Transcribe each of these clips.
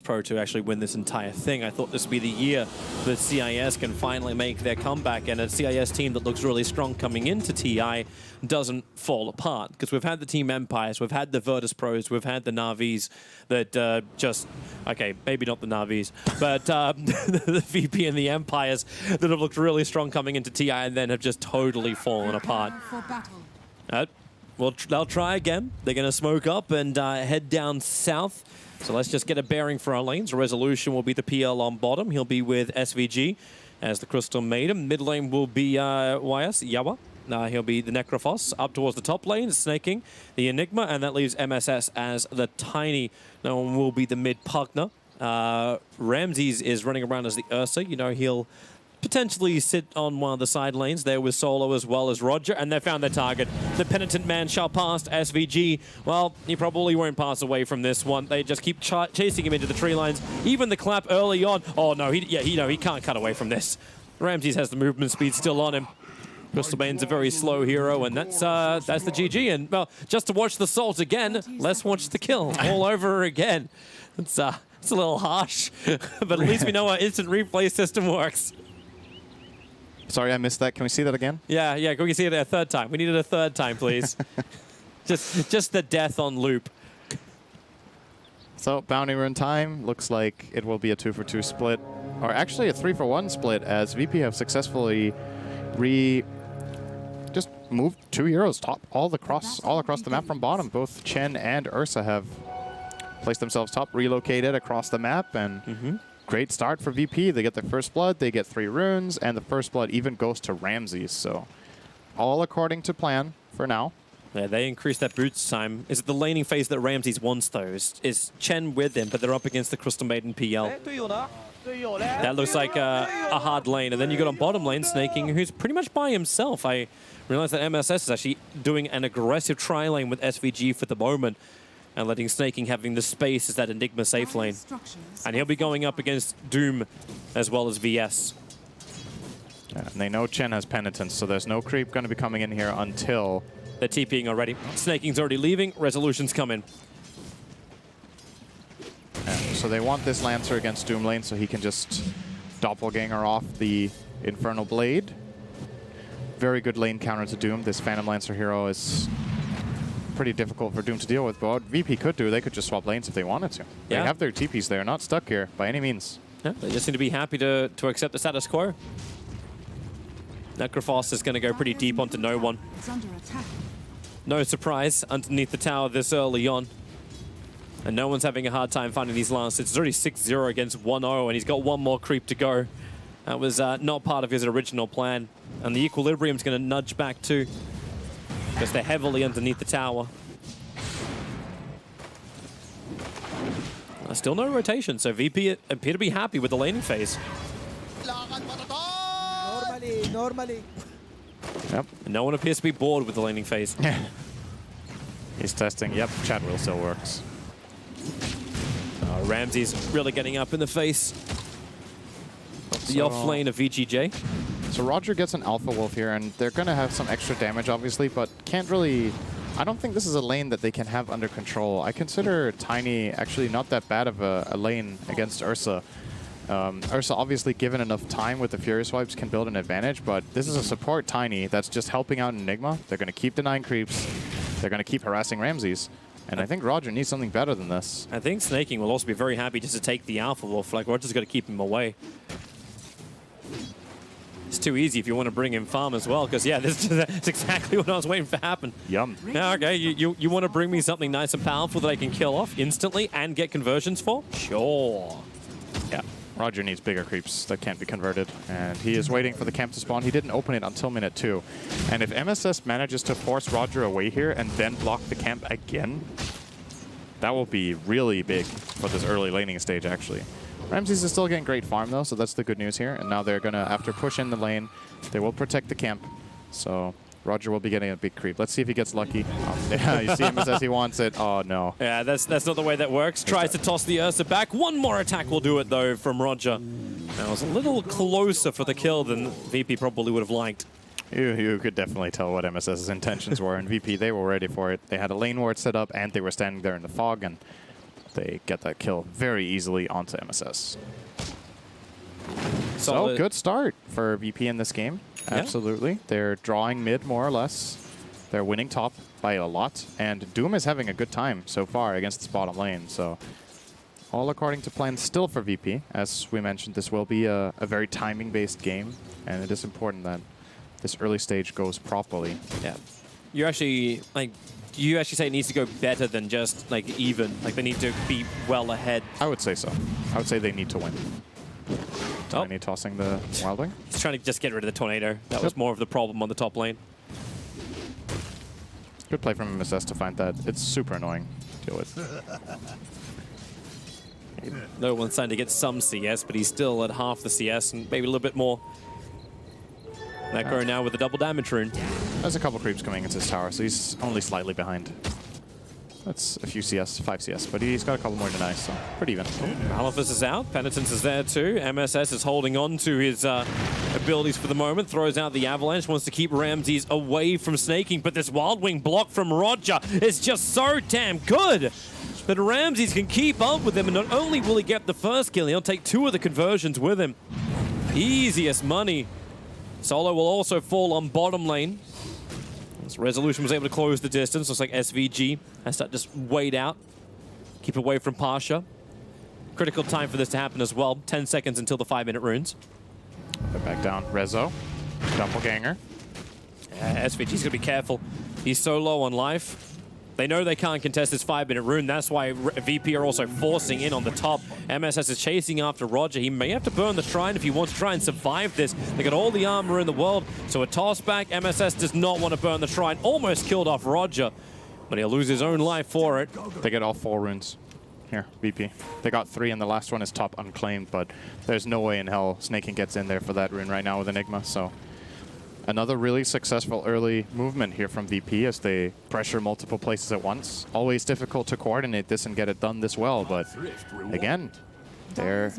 Pro to actually win this entire thing. I thought this would be the year that CIS can finally make their comeback, and a CIS team that looks really strong coming into TI doesn't fall apart. Because we've had the Team Empires, we've had the Virtus Pros, we've had the Na'Vis that okay, maybe not the Na'Vis, but the VP and the Empires that have looked really strong coming into TI and then have just totally fallen apart. Well, they'll try again. They're going to smoke up and head down south. So let's just get a bearing for our lanes. Resolution will be the PL on bottom. He'll be with SVG as the Crystal Maiden. Mid lane will be YS, Yawa. He'll be the Necrophos. Up towards the top lane, snaking the Enigma, and that leaves MSS as the Tiny. No one will be the mid Pugner. Ramses is running around as the Ursa. You know, he'll potentially sit on one of the side lanes there with Solo as well as Roger, and they found their target. The Penitent Man shall pass SVG. Well, he probably won't pass away from this one. They just keep chasing him into the tree lines. Even the clap early on. Oh no, he can't cut away from this. Ramses has the movement speed still on him. Crystal Bane's a very slow hero, and that's the GG. And well, just to watch the Salt again, let's watch the kill all over again. It's a little harsh, but at least we know our instant replay system works. Sorry, I missed that. Can we see that again? Yeah. Can we see it a third time? We need it a third time, please. just the death on loop. So, Bounty Run time. Looks like it will be a 2-for-2 split. Or actually a 3-for-1 split, as VP have successfully just moved 2 heroes top all across the map from bottom. Both Chen and Ursa have placed themselves top, relocated across the map, and great start for VP. They get their first blood, they get 3 runes, and the first blood even goes to Ramses. So all according to plan for now. Yeah, they increased that boots time. Is it the laning phase that Ramses wants, though? Is Chen with him, but they're up against the Crystal Maiden PL. That looks like a hard lane. And then you got on bottom lane, Snaking, who's pretty much by himself. I realized that MSS is actually doing an aggressive tri-lane with SVG for the moment, and letting Snaking having the space as that Enigma safe lane. And he'll be going up against Doom as well as VS. Yeah, and they know Chen has Penitence, so there's no creep going to be coming in here until... They're TPing already. Snaking's already leaving. Resolution's coming. So they want this Lancer against Doom lane so he can just doppelganger off the Infernal Blade. Very good lane counter to Doom. This Phantom Lancer hero is pretty difficult for Doom to deal with, but what VP could do, they could just swap lanes if they wanted to. They have their TPs there, not stuck here by any means. Yeah, they just need to be happy to accept the status quo. Necrophos is going to go pretty deep onto no one. No surprise underneath the tower this early on. And no one's having a hard time finding these lances. It's already 6-0 against 1-0, and he's got one more creep to go. That was not part of his original plan. And the Equilibrium's going to nudge back too, because they're heavily underneath the tower. Still no rotation, so VP appear to be happy with the laning phase. Normally. Yep. And no one appears to be bored with the laning phase. He's testing. Yep, chat wheel still works. Ramsey's really getting up in the face. The off lane of VGJ. So Roger gets an Alpha Wolf here, and they're going to have some extra damage, obviously, but can't really... I don't think this is a lane that they can have under control. I consider Tiny actually not that bad of a lane against Ursa. Ursa, obviously, given enough time with the Furious Wipes, can build an advantage, but this is a support Tiny that's just helping out Enigma. They're going to keep denying creeps. They're going to keep harassing Ramses. And I think Roger needs something better than this. I think Snaking will also be very happy just to take the Alpha Wolf. Like, Roger's got to keep him away. It's too easy if you want to bring in farm as well, because, yeah, that's exactly what I was waiting for to happen. Yum. Yeah, okay, you want to bring me something nice and powerful that I can kill off instantly and get conversions for? Sure. Yeah. Roger needs bigger creeps that can't be converted, and he is waiting for the camp to spawn. He didn't open it until minute 2. And if MSS manages to force Roger away here and then block the camp again, that will be really big for this early laning stage, actually. Ramses is still getting great farm, though, so that's the good news here. And now they're going to, after push in the lane, they will protect the camp. So Roger will be getting a big creep. Let's see if he gets lucky. Yeah, you see him as he wants it. Oh, no. Yeah, that's not the way that works. Tries to toss the Ursa back. One more attack will do it, though, from Roger. That was a little closer for the kill than VP probably would have liked. You could definitely tell what MSS's intentions were. And VP, they were ready for it. They had a lane ward set up, and they were standing there in the fog. And they get that kill very easily onto MSS. So Solid. good start for VP in this game. Yeah. Absolutely. They're drawing mid more or less. They're winning top by a lot. And Doom is having a good time so far against this bottom lane. So all according to plan still for VP. As we mentioned, this will be a very timing-based game. And it is important that this early stage goes properly. Yeah. You actually say it needs to go better than just like even. Like they need to be well ahead. I would say so. I would say they need to win. Tiny tossing the Wildwing. He's trying to just get rid of the tornado. That was more of the problem on the top lane. Good play from MSS to find that. It's super annoying to deal with. No one's starting to get some CS, but he's still at half the CS and maybe a little bit more. Necro now with the double damage rune. There's a couple creeps coming into his tower, so he's only slightly behind. That's a few CS, 5 CS, but he's got a couple more denies, so pretty even. Malphus is out, Penitence is there too. MSS is holding on to his abilities for the moment, throws out the Avalanche, wants to keep Ramses away from snaking, but this Wild Wing block from Roger is just so damn good that Ramses can keep up with him, and not only will he get the first kill, he'll take 2 of the conversions with him. Easiest money. Solo will also fall on bottom lane. As Resolution was able to close the distance. Looks like SVG has to just wait out. Keep away from Pasha. Critical time for this to happen as well. 10 seconds until the 5-minute runes. Put back down. Rezo. Doppelganger. SVG's going to be careful. He's so low on life. They know they can't contest this 5-minute rune. That's why VP are also forcing in on the top. MSS is chasing after Roger. He may have to burn the Shrine if he wants to try and survive this. They got all the armor in the world, so a toss back. MSS does not want to burn the Shrine. Almost killed off Roger, but he'll lose his own life for it. They get all 4 runes. Here, VP. They got 3, and the last one is top unclaimed, but there's no way in hell Snaking gets in there for that rune right now with Enigma, so... Another really successful early movement here from VP as they pressure multiple places at once. Always difficult to coordinate this and get it done this well, but again, they're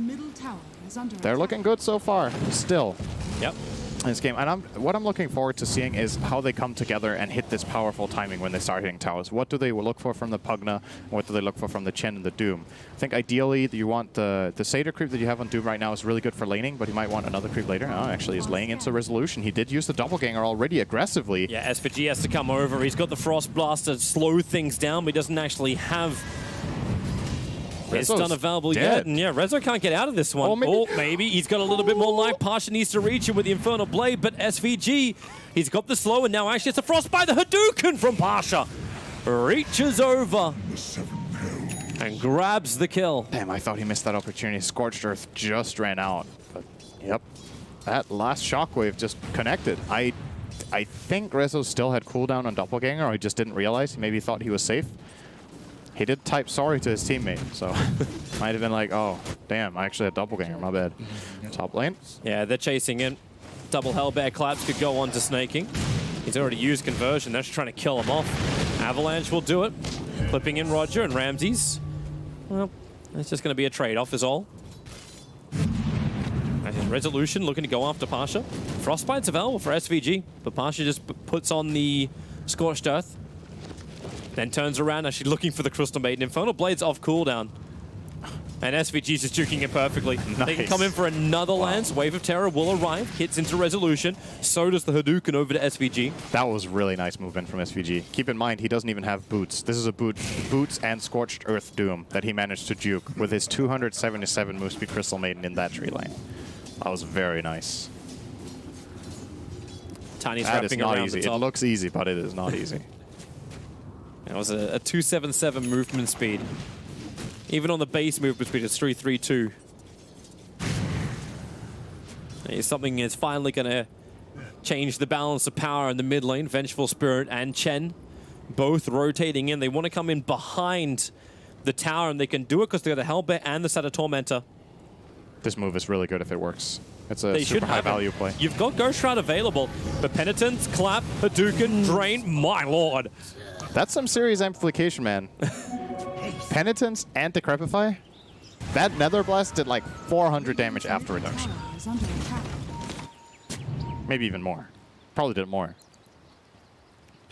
looking good so far, still. Yep. In this game. And what I'm looking forward to seeing is how they come together and hit this powerful timing when they start hitting towers. What do they look for from the Pugna? What do they look for from the Chen and the Doom? I think ideally you want the Satyr creep that you have on Doom right now is really good for laning, but you might want another creep later. Oh, actually he's laying into Resolution. He did use the Doppelganger already aggressively. Yeah, SVG has to come over. He's got the Frost Blast to slow things down, but he doesn't actually have... It's done available yet, and yeah, Rezo can't get out of this one. Oh, maybe he's got a little bit more life. Pasha needs to reach him with the Infernal Blade, but SVG, he's got the slow, and now actually it's a Frostbite, the Hadouken from Pasha. Reaches over and grabs the kill. Damn, I thought he missed that opportunity. Scorched Earth just ran out, but yep, that last shockwave just connected. I think Rezo still had cooldown on Doppelganger, or he just didn't realize. Maybe he thought he was safe. He did type sorry to his teammate, so might have been like, oh, damn, I actually had Doppelganger, my bad. Top lane. Yeah, they're chasing in. Double Hellbear Claps could go on to snaking. He's already used conversion. They're just trying to kill him off. Avalanche will do it. Clipping in Roger and Ramses. Well, it's just going to be a trade-off is all. And his Resolution looking to go after Pasha. Frostbite's available for SVG, but Pasha just puts on the Scorched Earth. Then turns around, actually looking for the Crystal Maiden. Infernal Blade's off cooldown. And SVG's just juking it perfectly. Nice. They can come in for another lance. Wave of Terror will arrive. Hits into Resolution. So does the Hadouken over to SVG. That was really nice movement from SVG. Keep in mind, he doesn't even have boots. This is a boots and Scorched Earth Doom that he managed to juke with his 277 move speed Crystal Maiden in that tree lane. That was very nice. Tiny's That is wrapping not around easy. the top. It looks easy, but it is not easy. It was a 277 movement speed. Even on the base movement speed, it's 332. Something is finally going to change the balance of power in the mid lane. Vengeful Spirit and Chen both rotating in. They want to come in behind the tower, and they can do it because they got the Hellbear and the Satyr Tormentor. This move is really good if it works. It's a super high value play. You've got Ghost Shroud available, but Penitence, Clap, Hadouken, Drain, my lord. That's some serious amplification, man. Penitence and Decrepify? That Nether Blast did like 400 damage after reduction. Maybe even more. Probably did more.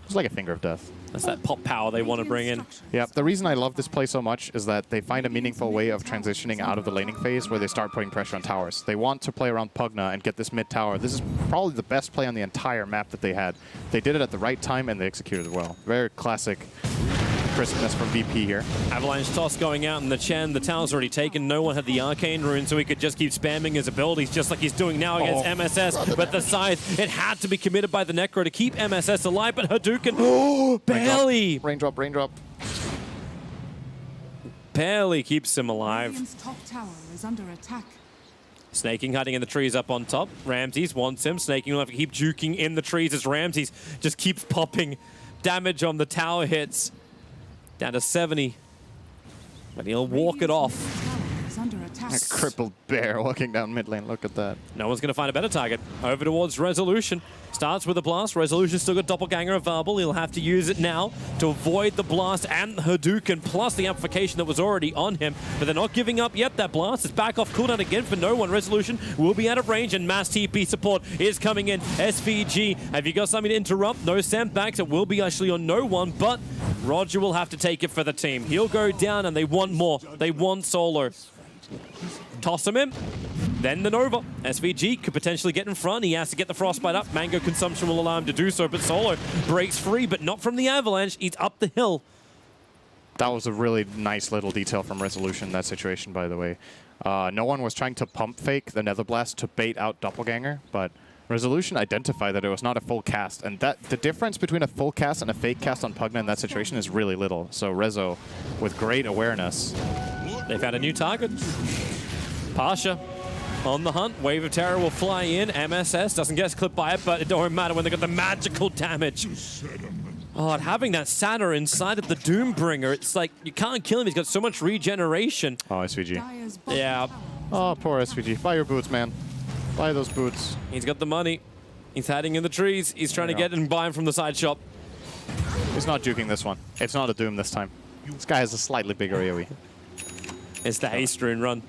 It's like a finger of death. That's that pop power they want to bring in. Yeah, the reason I love this play so much is that they find a meaningful way of transitioning out of the laning phase where they start putting pressure on towers. They want to play around Pugna and get this mid tower. This is probably the best play on the entire map that they had. They did it at the right time and they executed it well. Very classic crispness from VP here. Avalanche toss going out in the Chen. The tower's already taken. No one had the Arcane Rune, so he could just keep spamming his abilities just like he's doing now against MSS. But the Scythe, it had to be committed by the Necro to keep MSS alive, but Hadouken barely. Raindrop, raindrop. Barely keeps him alive. Radiant's top tower is under attack. Snaking hiding in the trees up on top. Ramses wants him. Snaking will have to keep juking in the trees as Ramses just keeps popping damage on the tower hits. Down to 70. But he'll walk it off. A crippled bear walking down mid lane. Look at that. No one's going to find a better target. Over towards Resolution. Starts with a blast. Resolution still got Doppelganger available. He'll have to use it now to avoid the blast and the Hadouken, plus the amplification that was already on him. But they're not giving up yet. That blast is back off cooldown again for no one. Resolution will be out of range, and mass TP support is coming in. SVG, have you got something to interrupt? No sandbags. It will be actually on no one, but Roger will have to take it for the team. He'll go down, and they want more. They want solo. Toss him in. Then the Nova. SVG could potentially get in front. He has to get the Frostbite up. Mango consumption will allow him to do so, but Solo breaks free, but not from the Avalanche. He's up the hill. That was a really nice little detail from Resolution, that situation, by the way. No one was trying to pump fake the Nether Blast to bait out Doppelganger, but Resolution identified that it was not a full cast, and that the difference between a full cast and a fake cast on Pugna in that situation is really little. So Rezo, with great awareness. They found a new target. Pasha on the hunt. Wave of Terror will fly in. MSS doesn't get clipped by it, but it don't matter when they got the magical damage. Oh, and having that Santa inside of the Doombringer, it's like you can't kill him. He's got so much regeneration. Oh, SVG. Yeah. Oh, poor SVG. Buy your boots, man. Buy those boots. He's got the money. He's hiding in the trees. He's trying to get and buy him from the side shop. He's not juking this one. It's not a Doom this time. This guy has a slightly bigger AoE. It's the haste rune run.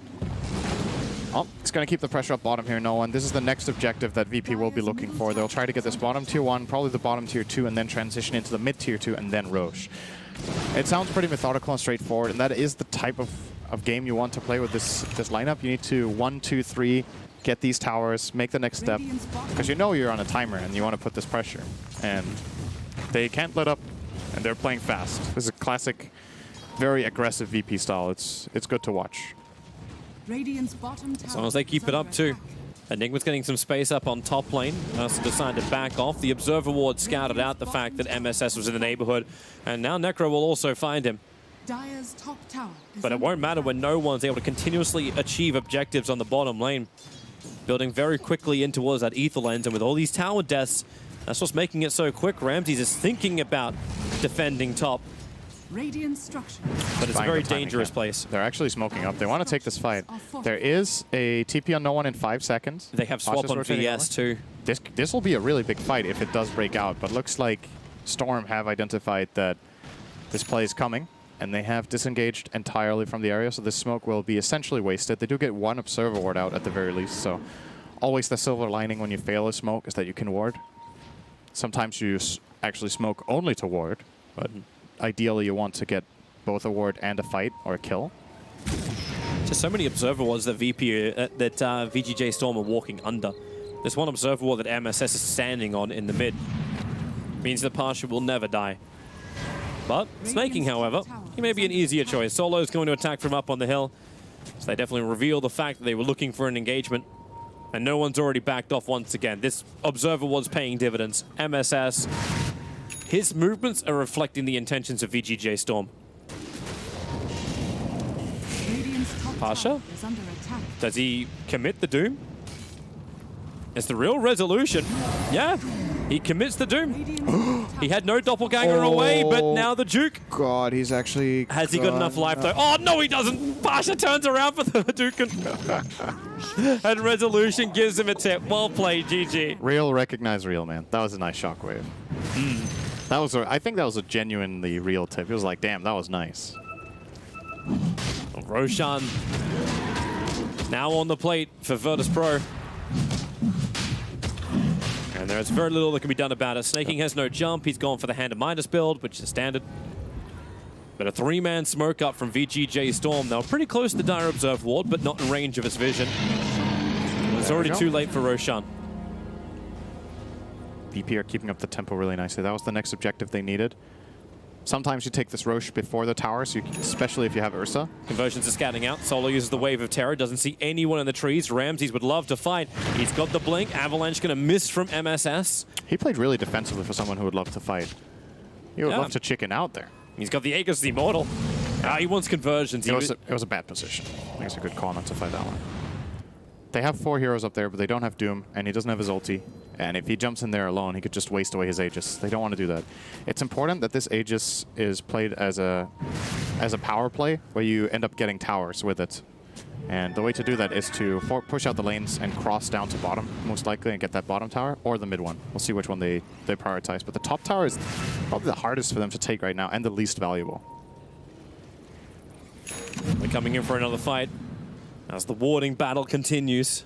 Oh, it's going to keep the pressure up bottom here, no one. This is the next objective that VP will be looking for. They'll try to get this bottom tier 1, probably the bottom tier 2, and then transition into the mid tier 2, and then Roche. It sounds pretty methodical and straightforward, and that is the type of game you want to play with this lineup. You need to 1, 2, 3, get these towers, make the next step, because you know you're on a timer and you want to put this pressure. And they can't let up, and they're playing fast. This is a classic, very aggressive VP style. It's good to watch. As long as they keep it up too. Enigma's getting some space up on top lane. Also decided to back off. The Observer Ward scouted out the fact that MSS was in the neighborhood, and now Necro will also find him. But it won't matter when no one's able to continuously achieve objectives on the bottom lane. Building very quickly in towards that Ether lens, and with all these tower deaths, that's what's making it so quick. Ramses is thinking about defending top. But it's a very dangerous place. They're actually smoking up. They want to take this fight. There is a TP on no one in 5 seconds. They have swap on VS too. This will be a really big fight if it does break out, but looks like Storm have identified that this play is coming, and they have disengaged entirely from the area, so this smoke will be essentially wasted. They do get one Observer Ward out at the very least, so always the silver lining when you fail a smoke is that you can ward. Sometimes you actually smoke only to ward, but ideally you want to get both a ward and a fight or a kill. Just so many Observer Wards that VGJ Storm are walking under. There's one Observer Ward that MSS is standing on in the mid. Means the Pasha will never die. But Snaking, however, he may be an easier choice. Solo's going to attack from up on the hill. So they definitely reveal the fact that they were looking for an engagement. And no one's already backed off once again. This Observer Ward's paying dividends. MSS, his movements are reflecting the intentions of VGJ Storm. Pasha? Does he commit the Doom? It's the real Resolution. Yeah, he commits the Doom. He had no Doppelganger away, but now the Juke. God, he's actually... Has he got enough life though? Oh, no, he doesn't. Pasha turns around for the Hadouken. And Resolution gives him a tip. Well played, GG. Real recognize real, man. That was a nice shockwave. That was I think that was a genuinely real tip. It was like, damn, that was nice. Roshan now on the plate for Virtus Pro. And there's very little that can be done about it. Snaking has no jump. He's gone for the Hand of Midas build, which is standard. But a 3-man smoke up from VGJ Storm. They were pretty close to the Dire Observe ward, but not in range of its vision. It's already too late for Roshan. VP are keeping up the tempo really nicely. That was the next objective they needed. Sometimes you take this Roche before the tower, so especially if you have Ursa. Conversions are scouting out. Solo uses the Wave of Terror. Doesn't see anyone in the trees. Ramses would love to fight. He's got the blink. Avalanche going to miss from MSS. He played really defensively for someone who would love to fight. He would love to chicken out there. He's got the Aegis the Immortal. He wants conversions. It was a bad position. I think it's a good call not to fight that one. They have 4 heroes up there, but they don't have Doom, and he doesn't have his ulti. And if he jumps in there alone, he could just waste away his Aegis. They don't want to do that. It's important that this Aegis is played as a power play, where you end up getting towers with it. And the way to do that is to push out the lanes and cross down to bottom, most likely, and get that bottom tower, or the mid one. We'll see which one they prioritize. But the top tower is probably the hardest for them to take right now, and the least valuable. They're coming in for another fight as the warding battle continues.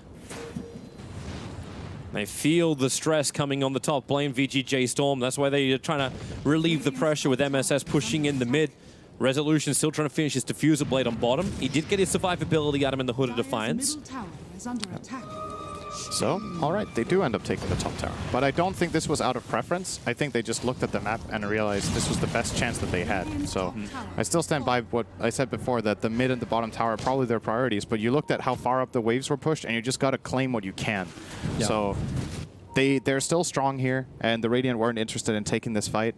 They feel the stress coming on the top lane, VGJ Storm. That's why they're trying to relieve the pressure with MSS pushing in the mid. Resolution still trying to finish his diffuser blade on bottom. He did get his survivability out of him in the Hood of Defiance. Middle tower is under attack. So, all right, they do end up taking the top tower. But I don't think this was out of preference. I think they just looked at the map and realized this was the best chance that they had. So I still stand by what I said before, that the mid and the bottom tower are probably their priorities. But you looked at how far up the waves were pushed, and you just got to claim what you can. Yeah. So they're still strong here, and the Radiant weren't interested in taking this fight.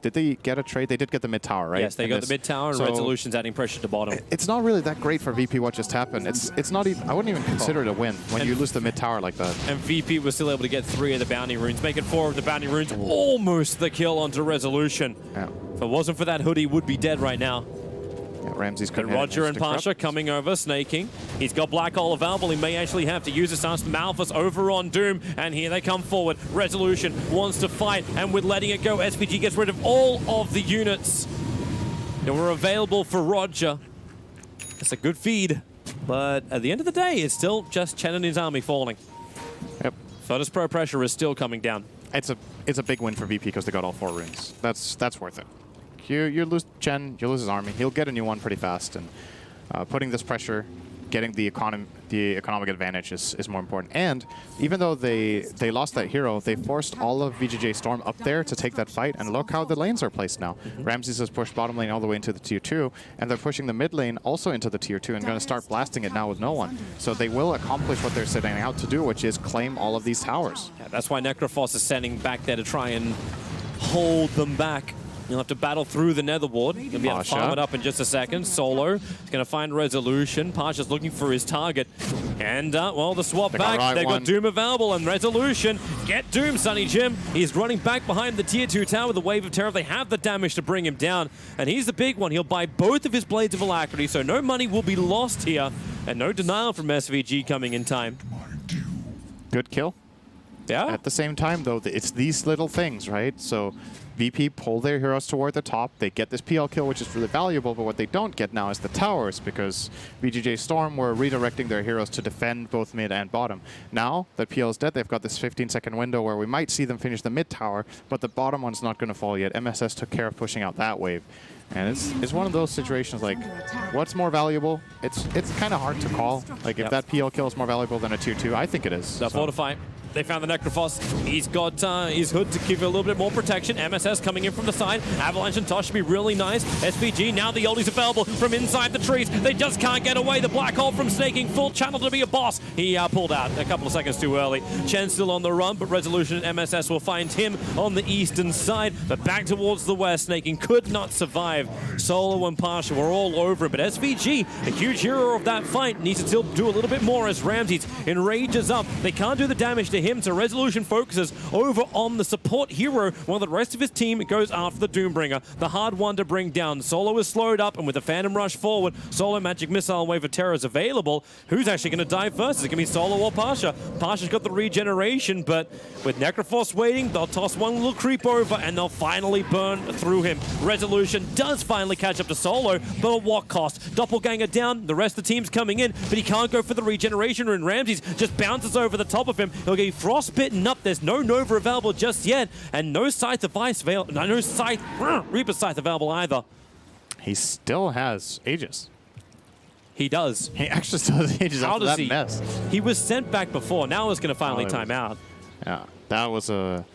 Did they get a trade? They did get the mid tower, right? Yes, they got the mid tower, and Resolution's adding pressure to bottom. It's not really that great for VP what just happened. It's not even, I wouldn't even consider it a win when you lose the mid tower like that. And VP was still able to get 3 of the bounty runes, making 4 of the bounty runes. Almost the kill onto Resolution. Yeah. If it wasn't for that hood, he would be dead right now. Yeah, Ramses couldn't. Roger and Pasha coming over, snaking. He's got Black Hole available. He may actually have to use it. Starts Malphus over on Doom, and here they come forward. Resolution wants to fight, and with letting it go, SVG gets rid of all of the units that were available for Roger. It's a good feed, but at the end of the day, it's still just Chen and his army falling. Yep. Photos Pro pressure is still coming down. It's a big win for VP because they got all 4 runes. That's worth it. You lose Chen, you lose his army. He'll get a new one pretty fast, and putting this pressure, getting the economic advantage is more important. And even though they lost that hero, they forced all of VGJ Storm up there to take that fight, and look how the lanes are placed now. Ramses has pushed bottom lane all the way into the tier 2, and they're pushing the mid lane also into the tier 2 and going to start blasting it now with no one. So they will accomplish what they're setting out to do, which is claim all of these towers. Yeah, that's why Necrophos is standing back there to try and hold them back. You'll have to battle through the Nether Ward. You'll be able to farm it up in just a second. Solo is going to find Resolution. Pasha's looking for his target. And, well, the swap back. They've got Doom available, and Resolution. Get Doom, Sonny Jim. He's running back behind the tier 2 tower with the Wave of Terror. They have the damage to bring him down. And he's the big one. He'll buy both of his Blades of Alacrity, so no money will be lost here. And no denial from SVG coming in time. Good kill. Yeah. At the same time, though, it's these little things, right? So VP pull their heroes toward the top. They get this PL kill, which is really valuable, but what they don't get now is the towers, because VGJ Storm were redirecting their heroes to defend both mid and bottom. Now that PL is dead, they've got this 15-second window where we might see them finish the mid tower, but the bottom one's not going to fall yet. MSS took care of pushing out that wave. And it's one of those situations like, what's more valuable? It's kind of hard to call. Like, if that PL kill is more valuable than a tier 2, I think it is. The Fortify. They found the Necrophos. He's got his hood to give a little bit more protection. MSS coming in from the side. Avalanche and Tosh should be really nice. SVG, now the ulti's available from inside the trees. They just can't get away. The Black Hole from snaking. Full channel to be a boss. He pulled out a couple of seconds too early. Chen still on the run, but Resolution and MSS will find him on the eastern side. But back towards the west, snaking could not survive. Solo and Pasha were all over him, but SVG, a huge hero of that fight, needs to still do a little bit more as Ramses enrages up. They can't do the damage to him, so Resolution focuses over on the support hero while the rest of his team goes after the Doombringer, the hard one to bring down. Solo is slowed up, and with the Phantom Rush forward, Solo Magic Missile Wave of Terror is available. Who's actually going to die first? Is it going to be Solo or Pasha? Pasha's got the regeneration, but with Necrophos waiting, they'll toss one little creep over, and they'll finally burn through him. Resolution does finally catch up to Solo, but at what cost? Doppelganger down, the rest of the team's coming in, but he can't go for the regeneration rune. Ramses just bounces over the top of him. He'll get frostbitten up. There's no Nova available just yet, and no Scythe device available. No Scythe, Reaper Scythe available either. He still has Aegis. He does. He actually still has Aegis How after does that he? mess. He was sent back before. Now it's going to finally time out. Yeah, that was a...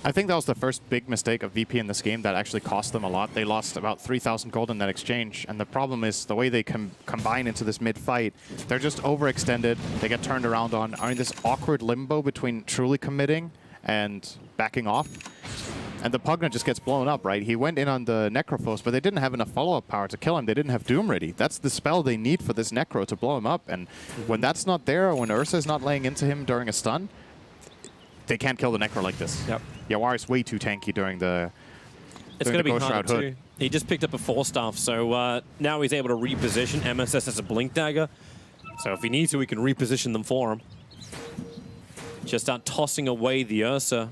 I think that was the first big mistake of VP in this game that actually cost them a lot. They lost about 3,000 gold in that exchange, and the problem is the way they combine into this mid-fight, they're just overextended, they get turned around on, are in this awkward limbo between truly committing and backing off. And the Pugna just gets blown up, right? He went in on the Necrophos, but they didn't have enough follow-up power to kill him. They didn't have Doom ready. That's the spell they need for this Necro to blow him up. And when that's not there, or when Ursa is not laying into him during a stun, they can't kill the Necro like this. Yep. Yawar is way too tanky during the It's going to be Ghost harder Shroud too. Hood. He just picked up a 4-staff, so now he's able to reposition. MSS has a Blink Dagger, so if he needs to, we can reposition them for him. Just start tossing away the Ursa.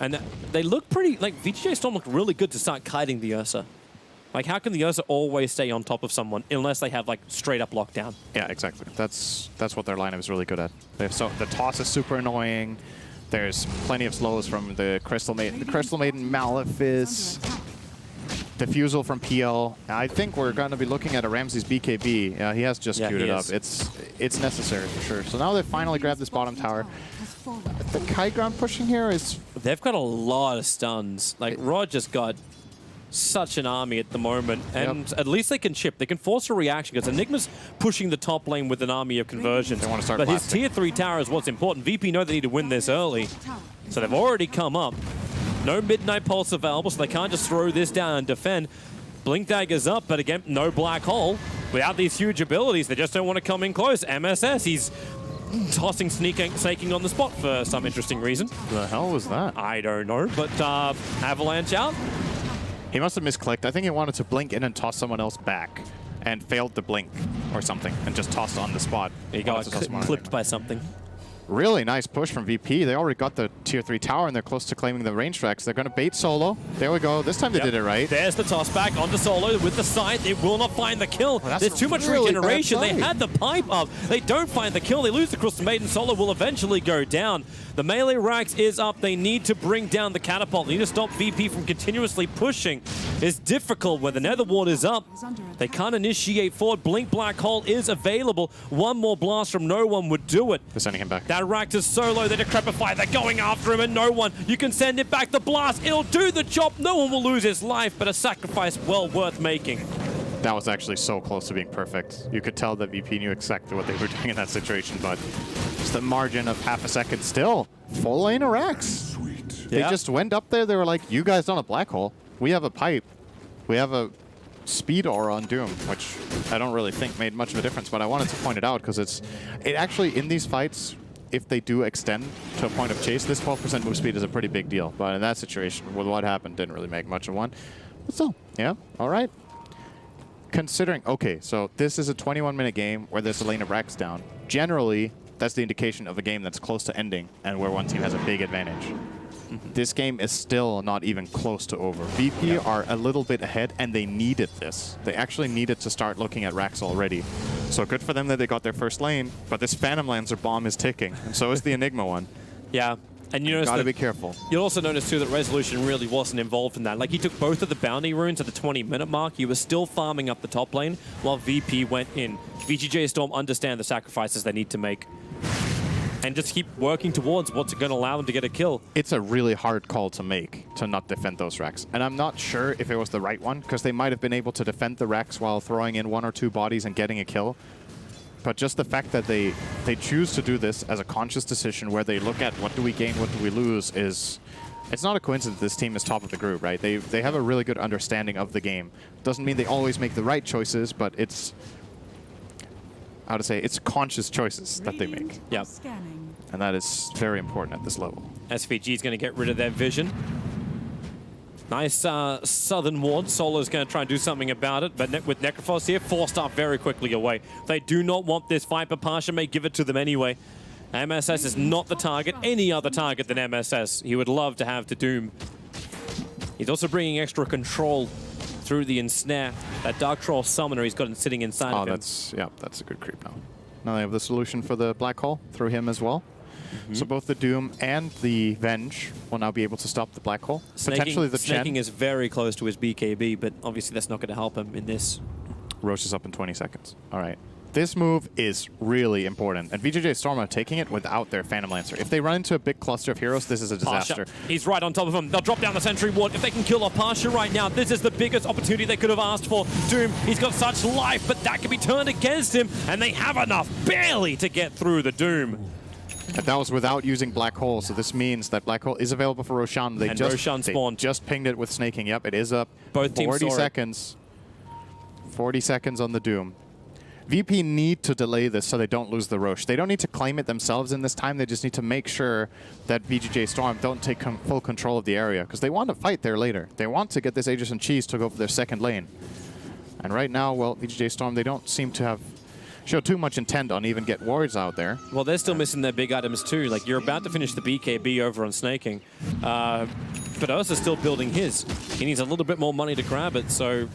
And they look pretty, like, VGJ Storm looked really good to start kiting the Ursa. Like, how can the Ursa always stay on top of someone unless they have, like, straight-up lockdown? Yeah, exactly. That's what their lineup is really good at. The toss is super annoying. There's plenty of slows from the Crystal Maiden. The Crystal Maiden, Malefice, Diffusal from PL. I think we're going to be looking at a Ramses BKB. Yeah, he has just queued it up. It's necessary for sure. So now they finally grabbed this bottom tower. The Kite Ground pushing here is... They've got a lot of stuns. Like, Rod just got such an army at the moment, and at least they can chip. They can force a reaction, because Enigma's pushing the top lane with an army of conversions. They want to start but blasting. his tier 3 tower is what's important. VP know they need to win this early, so they've already come up. No Midnight Pulse available, so they can't just throw this down and defend. Blink Dagger's up, but again, no Black Hole. Without these huge abilities, they just don't want to come in close. MSS, he's tossing, snaking on the spot for some interesting reason. The hell was that? I don't know, but Avalanche out. He must have misclicked. I think he wanted to blink in and toss someone else back and failed to blink or something and just tossed on the spot. He got clipped by something. Really nice push from VP. They already got the tier 3 tower and they're close to claiming the range tracks. They're going to bait Solo. There we go. This time they did it right. There's the toss back onto Solo with the scythe. It will not find the kill. There's too much really regeneration. bad They play. had the pipe up. They don't find the kill. They lose the Crystal Maiden. Solo will eventually go down. The melee racks is up. They need to bring down the catapult. They need to stop VP from continuously pushing. It's difficult when the Nether Ward is up. They can't initiate forward. Blink Black Hole is available. One more blast from no one would do it. They're sending him back. That rack is so low, they decrepify. They're going after him, and no one. You can send it back. The blast, it'll do the job. No one will lose his life, but a sacrifice well worth making. That was actually so close to being perfect. You could tell that VP knew exactly what they were doing in that situation, but just a margin of half a second still. Full lane of racks. They just went up there. They were like, you guys don't have Black Hole. We have a pipe. We have a speed aura on Doom, which I don't really think made much of a difference, but I wanted to point it out because it actually, in these fights, if they do extend to a point of chase, this 12% move speed is a pretty big deal. But in that situation, with what happened, didn't really make much of one. But still, yeah, all right. Considering, okay, so this is a 21-minute game where there's a lane of racks down. Generally, that's the indication of a game that's close to ending and where one team has a big advantage. This game is still not even close to over. VP are a little bit ahead, and they needed this. They actually needed to start looking at racks already. So good for them that they got their first lane, but this Phantom Lancer bomb is ticking, and so is the Enigma one. Yeah. And you notice gotta be careful. You'll also notice too that Resolution really wasn't involved in that. Like, he took both of the bounty runes at the 20-minute mark. He was still farming up the top lane while VP went in. VGJ Storm understand the sacrifices they need to make and just keep working towards what's going to allow them to get a kill. It's a really hard call to make to not defend those racks. And I'm not sure if it was the right one, because they might have been able to defend the racks while throwing in 1 or 2 bodies and getting a kill. But just the fact that they choose to do this as a conscious decision where they look at what do we gain, what do we lose, is... It's not a coincidence this team is top of the group, right? They have a really good understanding of the game. Doesn't mean they always make the right choices, but it's... How to say, it's conscious choices that they make. Yep. And that is very important at this level. SVG is going to get rid of their vision. Nice southern ward. Solo's going to try and do something about it, but with Necrophos here, forced up very quickly away. They do not want this fight, but Pasha may give it to them anyway. MSS is not the target, any other target than MSS. He would love to have to Doom. He's also bringing extra control through the ensnare. That Dark Troll summoner he's got sitting inside of him. That's a good creep now. Now they have the solution for the black hole through him as well. So both the Doom and the Venge will now be able to stop the black hole. Potentially the Chen. Snaking is very close to his BKB, but obviously that's not going to help him in this. Roche is up in 20 seconds. All right. This move is really important, and VGJ Storm are taking it without their Phantom Lancer. If they run into a big cluster of heroes, this is a disaster. Pasha. He's right on top of him. They'll drop down the Sentry Ward. If they can kill off Pasha right now, this is the biggest opportunity they could have asked for. Doom, he's got such life, but that can be turned against him, and they have enough, barely, to get through the Doom. And that was without using Black Hole, so this means that Black Hole is available for Roshan. They Roshan spawned. Just pinged it with snaking. Yep, it is up. Both teams 40 seconds. 40 seconds on the Doom. VP need to delay this so they don't lose the Roche. They don't need to claim it themselves in this time. They just need to make sure that VGJ Storm don't take full control of the area, because they want to fight there later. They want to get this Aegis and Cheese to go for their second lane. And right now, well, VGJ Storm, they don't seem to have show too much intent on even get wards out there. Well, they're still missing their big items too. Like, you're about to finish the BKB over on snaking. But Ursa's still building his. He needs a little bit more money to grab it, so...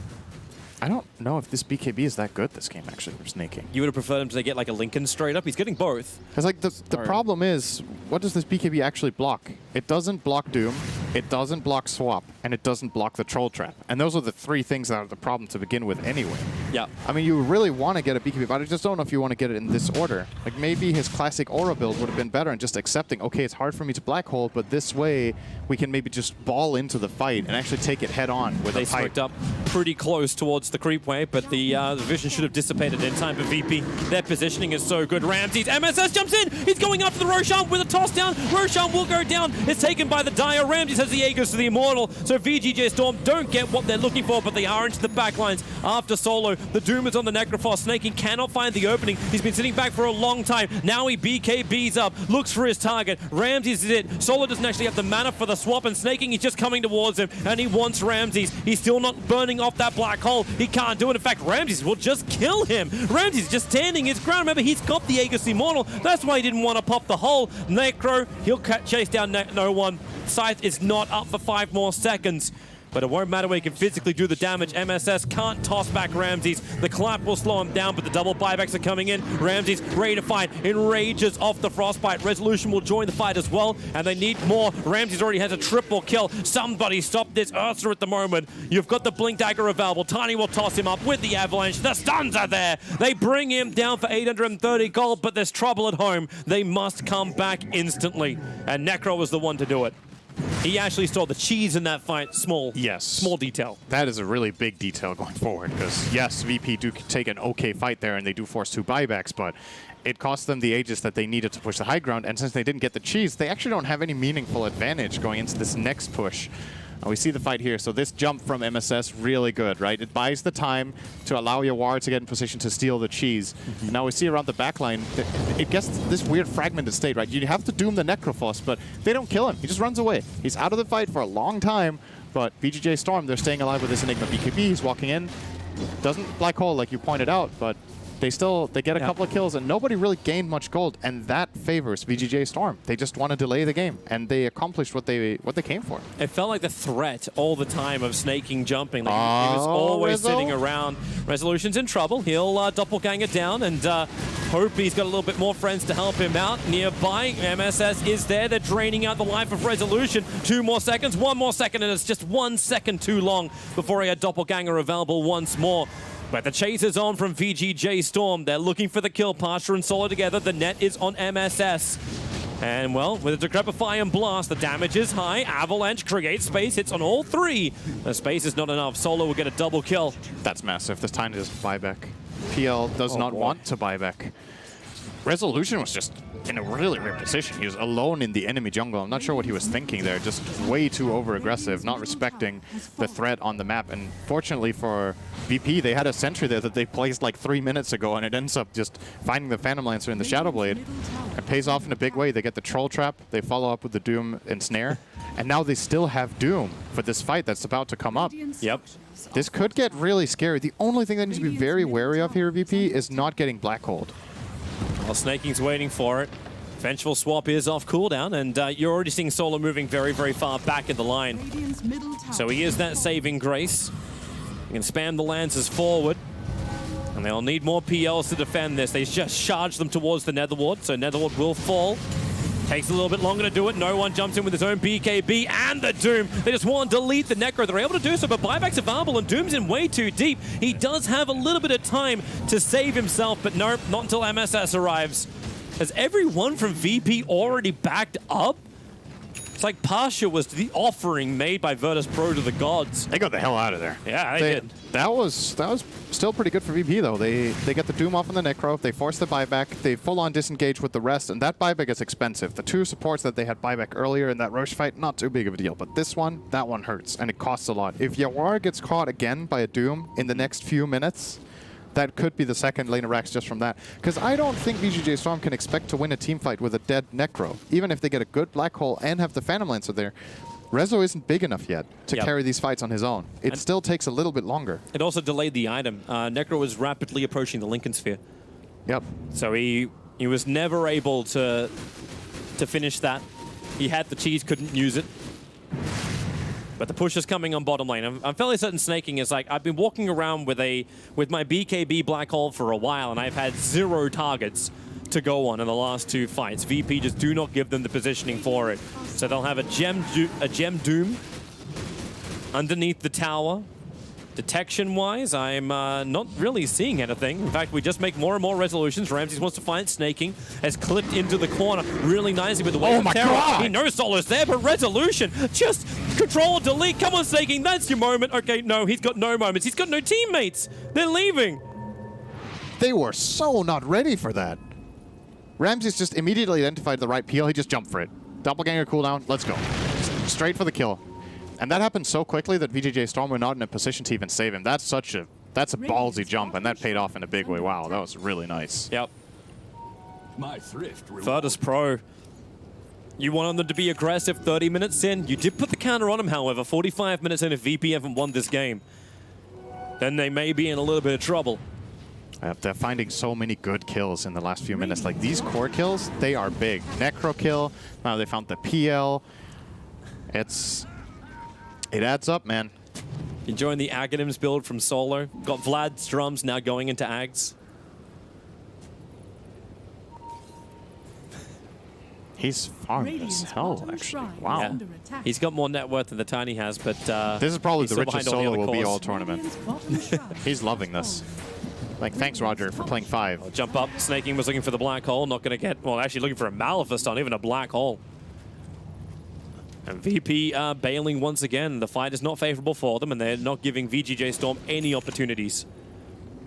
I don't know if this BKB is that good this game, actually, for snaking. You would have preferred him to get like a Lincoln straight up? He's getting both. Because like the problem is, what does this BKB actually block? It doesn't block Doom, it doesn't block Swap, and it doesn't block the Troll Trap. And those are the three things that are the problem to begin with anyway. Yeah. I mean, you really want to get a BKB, but I just don't know if you want to get it in this order. Like, maybe his classic Aura build would have been better and just accepting, okay, it's hard for me to Black Hole, but this way we can maybe just ball into the fight and actually take it head on with a pipe. They smoked up pretty close towards the creep wave, but the vision should have dissipated in time for VP. Their positioning is so good. Ramses, MSS jumps in. He's going after the Roshan with a toss down. Roshan will go down. It's taken by the Dire. Ramses has the Aegis to the Immortal. So VGJ Storm don't get what they're looking for, but they are into the backlines after Solo. The Doom is on the Necrophos. Snaking cannot find the opening. He's been sitting back for a long time. Now he BKBs up, looks for his target. Ramses is it. Solo doesn't actually have the mana for the swap, and Snaking is just coming towards him, and he wants Ramses. He's still not burning off that black hole. He can't do it. In fact, Ramses will just kill him. Ramses just standing his ground. Remember, he's got the Aegis Immortal. That's why he didn't want to pop the hole. Necro, he'll chase down no one. Scythe is not up for 5 more seconds. But it won't matter when he can physically do the damage. MSS can't toss back Ramses. The clap will slow him down, but the double buybacks are coming in. Ramses ready to fight. Enrages off the Frostbite. Resolution will join the fight as well, and they need more. Ramses already has a triple kill. Somebody stop this Ursa at the moment. You've got the Blink Dagger available. Tiny will toss him up with the Avalanche. The stuns are there. They bring him down for 830 gold, but there's trouble at home. They must come back instantly, and Necro was the one to do it. He actually stole the cheese in that fight. Small detail. That is a really big detail going forward, because yes, VP do take an okay fight there, and they do force 2 buybacks, but it cost them the Aegis that they needed to push the high ground, and since they didn't get the cheese, they actually don't have any meaningful advantage going into this next push. We see the fight here, so this jump from MSS, really good, right? It buys the time to allow your ward to get in position to steal the cheese. And now we see around the backline, it gets this weird fragmented state, right? You have to doom the Necrophos, but they don't kill him. He just runs away. He's out of the fight for a long time, but VGJ Storm, they're staying alive with this Enigma BKB. He's walking in. Doesn't Black Hole, like you pointed out, but they get a couple of kills, and nobody really gained much gold, and that favors VGJ Storm. They just want to delay the game, and they accomplished what they came for. It felt like the threat all the time of snaking jumping. Like he was always sitting around. Resolution's in trouble. He'll doppelganger down and hope he's got a little bit more friends to help him out. Nearby, MSS is there. They're draining out the life of Resolution. 2 more seconds, 1 more second, and it's just 1 second too long before he had doppelganger available once more. But the chase is on from VGJ Storm. They're looking for the kill. Pasha and Solo together. The net is on MSS. And, well, with a Decrepify and Blast, the damage is high. Avalanche creates space. Hits on all 3. The space is not enough. Solo will get a double kill. That's massive. This time it is buyback. PL does not want to buy back. Resolution was just in a really weird position. He was alone in the enemy jungle. I'm not sure what he was thinking there. Just way too over-aggressive, not respecting the threat on the map. And fortunately for VP, they had a sentry there that they placed like 3 minutes ago, and it ends up just finding the Phantom Lancer in the Shadow Blade. It pays off in a big way. They get the Troll Trap. They follow up with the Doom and Snare. And now they still have Doom for this fight that's about to come up. Yep. This could get really scary. The only thing that needs to be very wary of here, VP, is not getting Black Hold. Well, Snaking's waiting for it. Vengeful Swap is off cooldown, and you're already seeing Solo moving very, very far back in the line. So he is that saving grace. You can spam the lances forward. And they'll need more PLs to defend this. They just charge them towards the Netherward, so Netherward will fall. Takes a little bit longer to do it. No one jumps in with his own BKB and the Doom. They just want to delete the Necro. They're able to do so, but buyback's available and Doom's in way too deep. He does have a little bit of time to save himself, but nope, not until MSS arrives. Has everyone from VP already backed up? It's like Pasha was the offering made by Virtus Pro to the gods. They got the hell out of there. Yeah, they did. That was still pretty good for VP though. They get the Doom off on the Necro. They force the buyback. They full on disengage with the rest, and that buyback is expensive. The two supports that they had buyback earlier in that Roche fight, not too big of a deal. But this one, that one hurts, and it costs a lot. If Yawar gets caught again by a Doom in the next few minutes, that could be the second lane of racks just from that. Because I don't think VGJ Storm can expect to win a team fight with a dead Necro. Even if they get a good Black Hole and have the Phantom Lancer there, Rezo isn't big enough yet to carry these fights on his own. It still takes a little bit longer. It also delayed the item. Necro was rapidly approaching the Lincoln Sphere. Yep. So he was never able to finish that. He had the cheese, couldn't use it. But the push is coming on bottom lane. I'm fairly certain snaking is like, I've been walking around with my BKB Black Hole for a while, and I've had 0 targets to go on in the last 2 fights. VP just do not give them the positioning for it. So they'll have a gem Doom underneath the tower. Detection-wise, I'm not really seeing anything. In fact, we just make more and more resolutions. Ramses wants to find snaking, has clipped into the corner really nicely with the wave of terror. God. He knows Solo's there, but resolution, just control, delete. Come on, snaking, that's your moment. Okay, no, he's got no moments. He's got no teammates. They're leaving. They were so not ready for that. Ramses just immediately identified the right peel. He just jumped for it. Doppelganger cooldown, let's go. Straight for the kill. And that happened so quickly that VGJ Storm were not in a position to even save him. That's a ballsy jump, and that paid off in a big way. Wow, that was really nice. Yep. My thrift Virtus Pro. You wanted them to be aggressive 30 minutes in. You did put the counter on him, however. 45 minutes in, if VP haven't won this game, then they may be in a little bit of trouble. They're finding so many good kills in the last few minutes. Like, these core kills, they are big. Necro kill, now they found the PL. It adds up, man. Enjoying the Aghanims build from Solo. Got Vlad's drums now going into Ags. He's farmed as hell, actually. Wow. Yeah. He's got more net worth than the Tiny has, but this is probably the richest Solo will be cores. all tournament. He's loving this. Like, thanks, Roger, for playing 5. Jump up. Snaking was looking for the Black Hole. Not going to get... Well, actually looking for a Maleficent, not even a Black Hole. And VP bailing once again. The fight is not favorable for them, and they're not giving VGJ Storm any opportunities.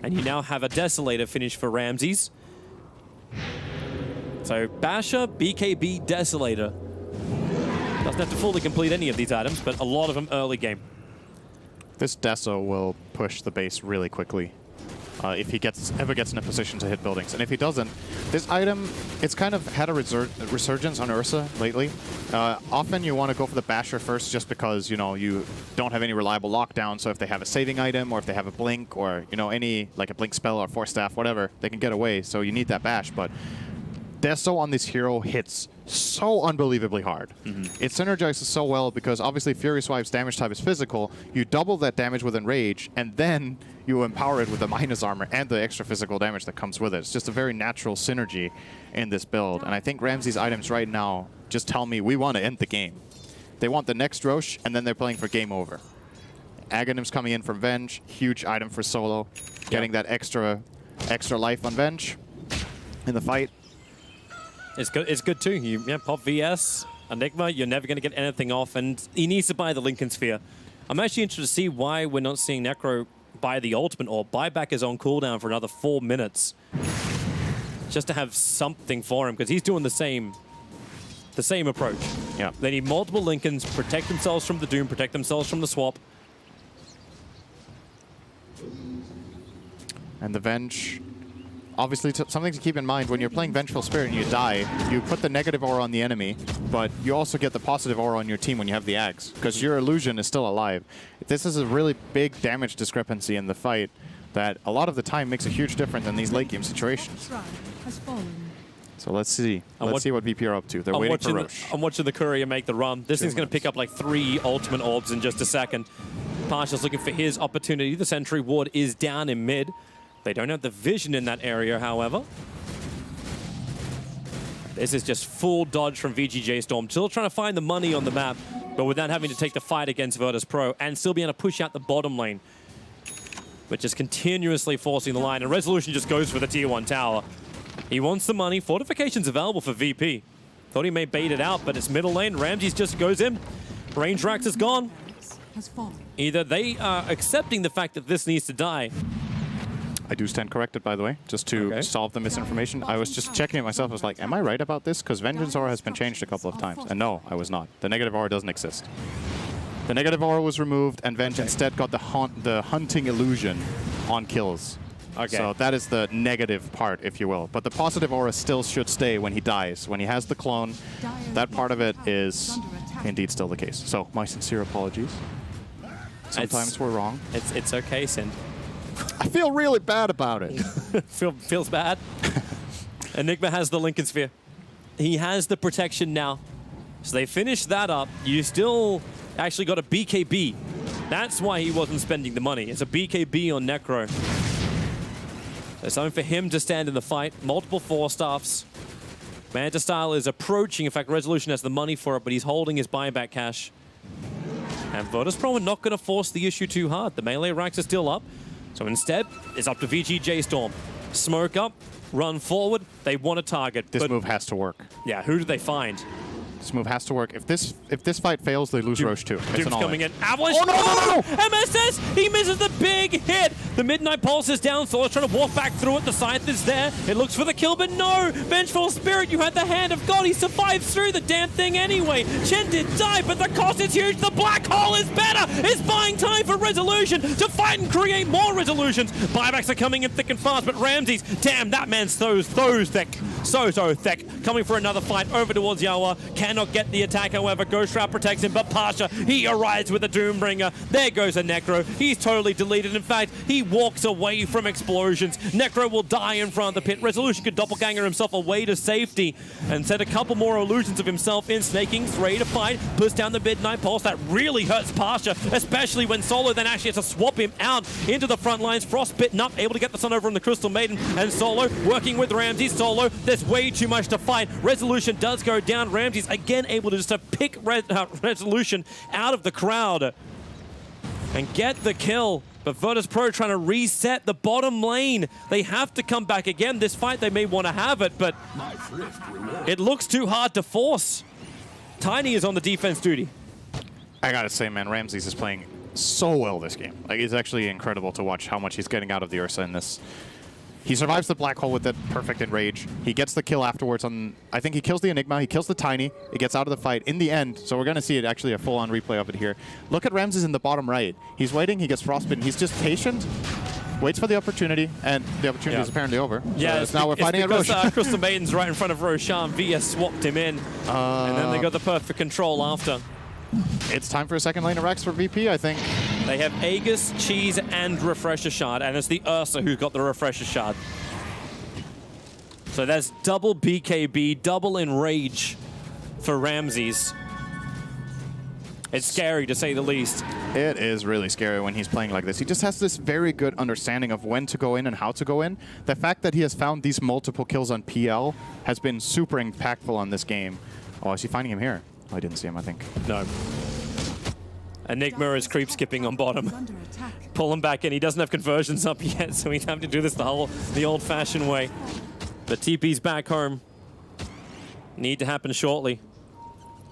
And you now have a Desolator finish for Ramses. So Basher, BKB, Desolator. Doesn't have to fully complete any of these items, but a lot of them early game. This Deso will push the base really quickly. If he ever gets in a position to hit buildings. And if he doesn't, this item, it's kind of had a resurgence on Ursa lately. Often you want to go for the Basher first just because, you know, you don't have any reliable lockdown. So if they have a saving item or if they have a blink or, you know, any, like a blink spell or force staff, whatever, they can get away. So you need that bash. But Deso on this hero hits so unbelievably hard. It synergizes so well because obviously Fury Swipe's damage type is physical. You double that damage with Enrage, and then you empower it with the minus armor and the extra physical damage that comes with it. It's just a very natural synergy in this build. And I think Ramsey's items right now just tell me we want to end the game. They want the next Roche, and then they're playing for game over. Aghanim's coming in from Venge, huge item for Solo. Getting that extra life on Venge in the fight. It's good too. You pop VS, Enigma, you're never going to get anything off, and he needs to buy the Lincoln Sphere. I'm actually interested to see why we're not seeing Necro buy the ultimate orb. Buyback is on cooldown for another 4 minutes. Just to have something for him, because he's doing the same approach. Yeah. They need multiple Lincolns, protect themselves from the Doom, protect themselves from the swap. And the Venge, obviously something to keep in mind, when you're playing Vengeful Spirit and you die, you put the negative aura on the enemy, but you also get the positive aura on your team when you have the Axe, because your illusion is still alive. This is a really big damage discrepancy in the fight that a lot of the time makes a huge difference in these late game situations. So let's see. Let's see what VP are up to. They're waiting for Roche. I'm watching the Courier make the run. This thing's going to pick up like 3 ultimate orbs in just a second. Pasha's looking for his opportunity. The Sentry Ward is down in mid. They don't have the vision in that area, however. This is just full dodge from VGJ Storm. Still trying to find the money on the map, but without having to take the fight against Virtus Pro and still being able to push out the bottom lane. But just continuously forcing the line. And Resolution just goes for the tier 1 tower. He wants the money. Fortification's available for VP. Thought he may bait it out, but it's middle lane. Ramses just goes in. Range Rax is gone. Either they are accepting the fact that this needs to die. I do stand corrected, by the way, just to solve the misinformation. I was just checking it myself. I was like, am I right about this? Because Vengeance Aura has been changed a couple of times. And no, I was not. The negative aura doesn't exist. The negative aura was removed, and Venge instead got the hunting illusion on kills. Okay. So that is the negative part, if you will. But the positive aura still should stay when he dies. When he has the clone, that part of it is indeed still the case. So my sincere apologies. Sometimes we're wrong. It's okay, Sin. I feel really bad about it. Feels bad. Enigma has the Lincoln Sphere. He has the protection now. So they finished that up. You still actually got a BKB. That's why he wasn't spending the money. It's a BKB on Necro. There's something for him to stand in the fight. Multiple 4-staffs. Manta Style is approaching. In fact, Resolution has the money for it, but he's holding his buyback cash. And Virtus Pro are not going to force the issue too hard. The melee racks are still up. So instead, it's up to VGJ Storm. Smoke up, run forward. They want to target. This move has to work. Yeah, who do they find? This move has to work. If this fight fails, they lose Roche too. Duke's coming in. Avalanche. Oh, no! MSS! He misses the big hit. The Midnight Pulse is down. Solo's trying to walk back through it. The Scythe is there. It looks for the kill, but no! Vengeful Spirit, you had the hand of God. He survived through the damn thing anyway. Chen did die, but the cost is huge. The black hole is better. It's buying time for Resolution to fight and create more Resolutions. Buybacks are coming in thick and fast, but Ramses, damn, that man's so thick. So thick. Coming for another fight over towards Yawa. Cannot get the attack, however. Ghost Trap protects him, but Pasha, he arrives with a Doombringer. There goes a Necro. He's totally deleted. In fact, he walks away from explosions. Necro will die in front of the pit. Resolution could doppelganger himself away to safety and set a couple more illusions of himself in. Snaking, 3 to fight, puts down the Midnight Pulse. That really hurts Pasha, especially when Solo then actually has to swap him out into the front lines. Frostbitten up, able to get the Sun over on the Crystal Maiden, and Solo working with Ramses. Solo, there's way too much to fight. Resolution does go down. Ramses again able to just to pick Resolution out of the crowd and get the kill. But Virtus Pro trying to reset the bottom lane. They have to come back again. This fight, they may want to have it, but it looks too hard to force. Tiny is on the defense duty. I gotta say, man, Ramses is playing so well this game. Like, it's actually incredible to watch how much he's getting out of the Ursa in this. He survives the black hole with that perfect enrage. He gets the kill afterwards on, I think he kills the Enigma, he kills the Tiny, he gets out of the fight in the end. So we're gonna see it actually a full-on replay of it here. Look at Ramses in the bottom right. He's waiting, he gets frostbitten, he's just patient, waits for the opportunity, and the opportunity is apparently over. Yeah, so now we're fighting at Roche. Crystal Maiden's right in front of Roshan. VS swapped him in, and then they got the perfect control after. It's time for a second lane of Rex for VP, I think. They have Aegis, Cheese, and Refresher Shard, and it's the Ursa who's got the Refresher Shard. So that's double BKB, double Enrage for Ramses. It's scary, to say the least. It is really scary when he's playing like this. He just has this very good understanding of when to go in and how to go in. The fact that he has found these multiple kills on PL has been super impactful on this game. Oh, is he finding him here? Oh, I didn't see him, I think. No. Enigma is creep skipping on bottom. Pull him back in. He doesn't have conversions up yet, so he'd have to do this the old-fashioned way. But TP's back home. Need to happen shortly.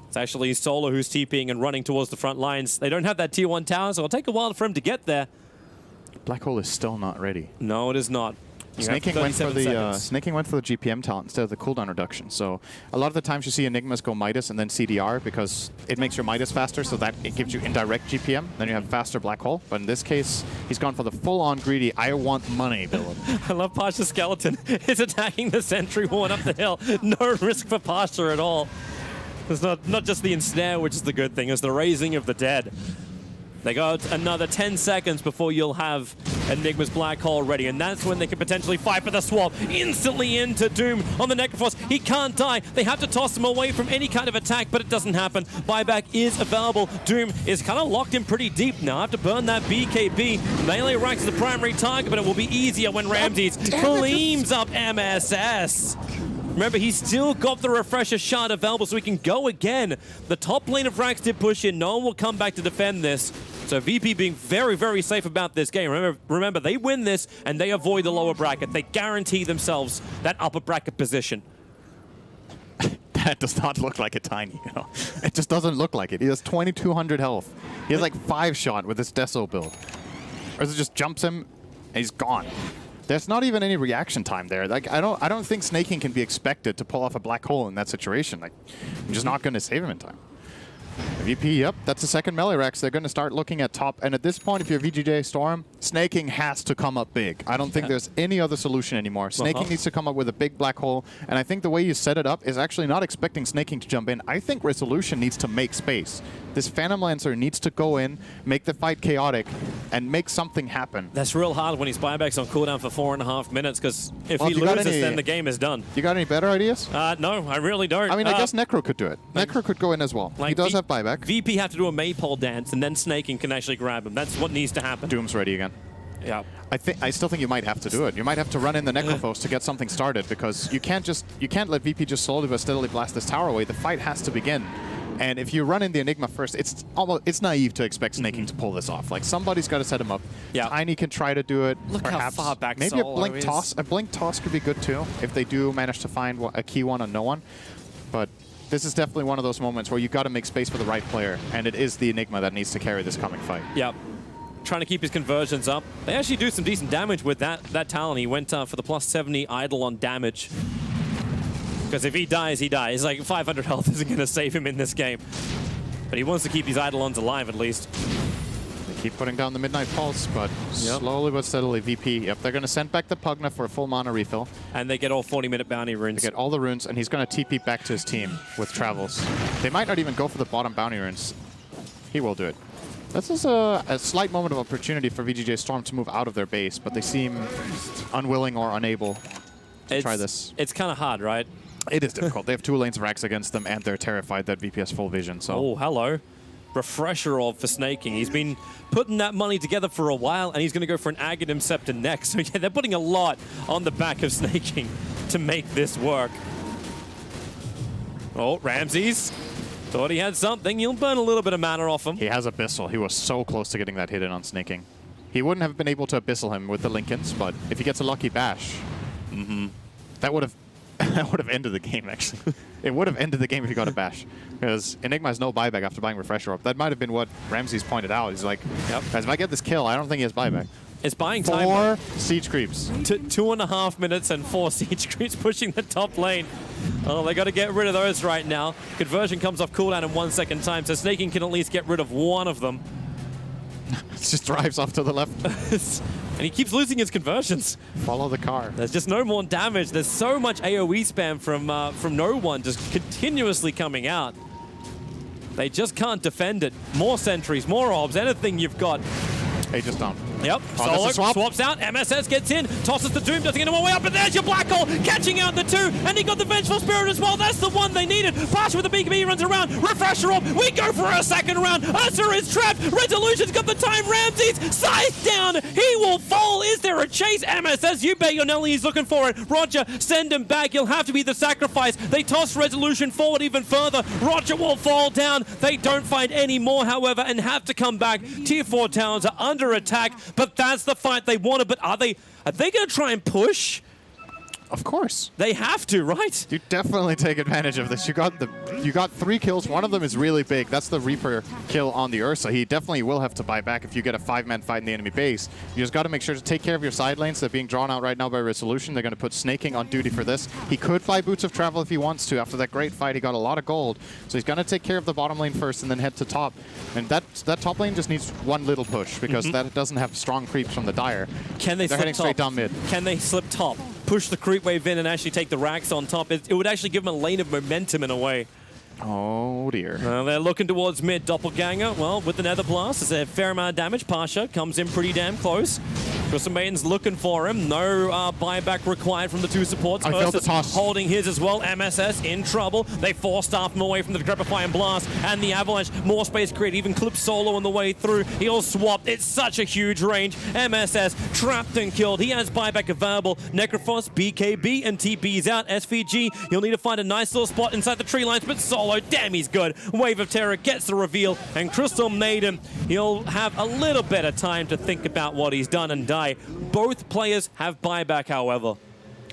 It's actually Solo who's TPing and running towards the front lines. They don't have that tier 1 tower, so it'll take a while for him to get there. Black hole is still not ready. No, it is not. Snaking went for the GPM talent instead of the cooldown reduction. So a lot of the times you see Enigmas go Midas and then CDR because it makes your Midas faster, so that it gives you indirect GPM. Then you have faster black hole. But in this case, he's gone for the full-on greedy, I want money build. I love Pasha's skeleton. It's attacking the sentry one up the hill. No risk for Pasha at all. It's not just the ensnare, which is the good thing, it's the raising of the dead. They got another 10 seconds before you'll have Enigma's black hole ready, and that's when they can potentially fight for the swap. Instantly into Doom on the Necrophos. He can't die. They have to toss him away from any kind of attack, but it doesn't happen. Buyback is available. Doom is kind of locked in pretty deep now. Have to burn that BKB. Melee Rax is the primary target, but it will be easier when Ramses cleans up MSS. Remember, he's still got the refresher shard available, so he can go again. The top lane of Rax did push in. No one will come back to defend this. So VP being very, very safe about this game. Remember, they win this and they avoid the lower bracket. They guarantee themselves that upper bracket position. That does not look like a Tiny, you know. It just doesn't look like it. He has 2,200 health. He has like 5 shot with his Deso build. Or it just jumps him and he's gone. There's not even any reaction time there. Like I don't think Snaking can be expected to pull off a black hole in that situation. Like I'm just not going to save him in time. VP, yep, that's the second melee Rex. They're going to start looking at top. And at this point, if you're VGJ Storm, Snaking has to come up big. I don't think there's any other solution anymore. Snaking needs to come up with a big black hole. And I think the way you set it up is actually not expecting Snaking to jump in. I think Resolution needs to make space. This Phantom Lancer needs to go in, make the fight chaotic, and make something happen. That's real hard when his buyback's on cooldown for 4.5 minutes, because if he loses, then the game is done. You got any better ideas? No, I really don't. I mean, I guess Necro could do it. Necro could go in as well. He does have buyback. VP have to do a maypole dance, and then Snaking can actually grab him. That's what needs to happen. Doom's ready again. Yeah. I still think you might have to do it. You might have to run in the Necrophos to get something started, because you can't let VP just slowly but steadily blast this tower away. The fight has to begin. And if you run in the Enigma first, it's naive to expect Snaking to pull this off. Like somebody's got to set him up. Yeah. Tiny can try to do it. Look perhaps. how far back maybe Solo a blink is. toss. A blink toss could be good too if they do manage to find a key one on no one. But this is definitely one of those moments where you got to make space for the right player, and it is the Enigma that needs to carry this coming fight. Yep. Trying to keep his conversions up. They actually do some decent damage with that talent. He went for the plus 70 idle on damage. Because if he dies, he dies. Like 500 health isn't going to save him in this game. But he wants to keep these Eidolons alive at least. They keep putting down the Midnight Pulse, but slowly but steadily, VP, they're going to send back the Pugna for a full mana refill. And they get all 40-minute bounty runes. They get all the runes, and he's going to TP back to his team with travels. They might not even go for the bottom bounty runes. He will do it. This is a slight moment of opportunity for VGJ Storm to move out of their base, but they seem unwilling or unable to try this. It's kind of hard, right? It is difficult. They have 2 lanes of Rax against them, and they're terrified that VP has full vision. So. Oh, hello. Refresher of for Snaking. He's been putting that money together for a while, and he's going to go for an Aghanim Scepter next. So yeah, they're putting a lot on the back of Snaking to make this work. Oh, Ramses. Thought he had something. He'll burn a little bit of mana off him. He has Abyssal. He was so close to getting that hit in on Snaking. He wouldn't have been able to Abyssal him with the Lincolns, but if he gets a lucky bash, that would have ended the game, actually. It would have ended the game if he got a bash. Because Enigma has no buyback after buying Refresher up. That might have been what Ramses pointed out. He's like, guys, if I get this kill, I don't think he has buyback. It's buying time. 4 siege creeps. 2.5 minutes and 4 siege creeps pushing the top lane. Oh, they got to get rid of those right now. Conversion comes off cooldown in 1 second time, so Snaking can at least get rid of one of them. It just drives off to the left. And he keeps losing his conversions. Follow the car. There's just no more damage. There's so much AoE spam from no one just continuously coming out. They just can't defend it. More sentries, more orbs, anything you've got. Aegis down. Yep, Solo swaps out, MSS gets in, tosses the Doom, doesn't get him away up, but there's your Black Hole, catching out the 2, and he got the Vengeful Spirit as well. That's the one they needed. Pasha with the BKB runs around, Refresher Orb, we go for a second round. Usher is trapped, Resolution's got the time, Ramses, Scythe down, he will fall. Is there a chase? MSS, you bet your Nelly, he's looking for it. Roger, send him back, he'll have to be the sacrifice. They toss Resolution forward even further. Roger will fall down. They don't find any more, however, and have to come back. Tier 4 towns are under attack, but that's the fight they wanted. But are they going to try and push? Of course. They have to, right? You definitely take advantage of this. You got 3 kills. One of them is really big. That's the Reaper kill on the Ursa. He definitely will have to buy back if you get a 5-man fight in the enemy base. You just got to make sure to take care of your side lanes. They're being drawn out right now by Resolution. They're going to put Snaking on duty for this. He could buy Boots of Travel if he wants to. After that great fight, he got a lot of gold. So he's going to take care of the bottom lane first and then head to top. And that top lane just needs one little push because that doesn't have strong creeps from the Dire. Can they They're slip heading top? straight down mid. Can they slip top? Push the creep wave in and actually take the racks on top. It would actually give them a lane of momentum in a way. Oh dear. They're looking towards mid. Doppelganger, well, with the Nether Blast, there's a fair amount of damage. Pasha comes in pretty damn close. Crystal Maiden's looking for him. No buyback required from the two supports. I felt the Ursa's toss. holding his as well. MSS in trouble. They force staff him away from the Decrepifying Blast and the Avalanche. More space created. Even clip Solo on the way through. He'll swap. It's such a huge range. MSS trapped and killed. He has buyback available. Necrophos, BKB, and TP's out. SVG, he'll need to find a nice little spot inside the tree lines, but Solo, damn, he's good. Wave of Terror gets the reveal, and Crystal Maiden, he'll have a little bit of time to think about what he's done and die. Both players have buyback, however.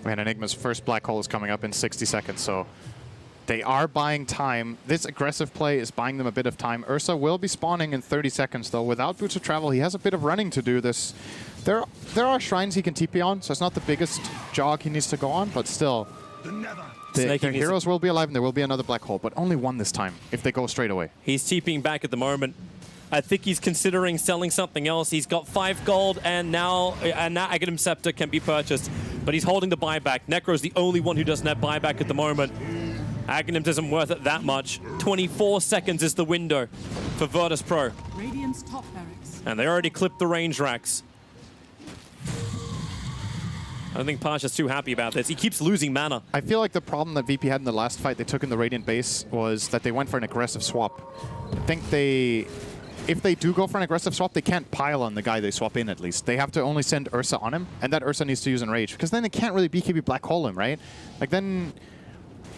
And Enigma's first black hole is coming up in 60 seconds, so they are buying time. This aggressive play is buying them a bit of time. Ursa will be spawning in 30 seconds, though. Without Boots of Travel, he has a bit of running to do this. There are shrines he can TP on, so it's not the biggest jog he needs to go on, but still. The heroes will be alive, and there will be another black hole, but only one this time, if they go straight away. He's TPing back at the moment. I think he's considering selling something else. He's got 5 gold, and now Aghanim Scepter can be purchased, but he's holding the buyback. Necro's the only one who doesn't have buyback at the moment. Aghanim isn't worth it that much. 24 seconds is the window for Virtus Pro. Radiant's top barracks. And they already clipped the range racks. I don't think Pasha's too happy about this. He keeps losing mana. I feel like the problem that VP had in the last fight they took in the Radiant base was that they went for an aggressive swap. I think if they do go for an aggressive swap, they can't pile on the guy they swap in, at least. They have to only send Ursa on him, and that Ursa needs to use Enrage, because then they can't really BKB black hole him, right? Like, then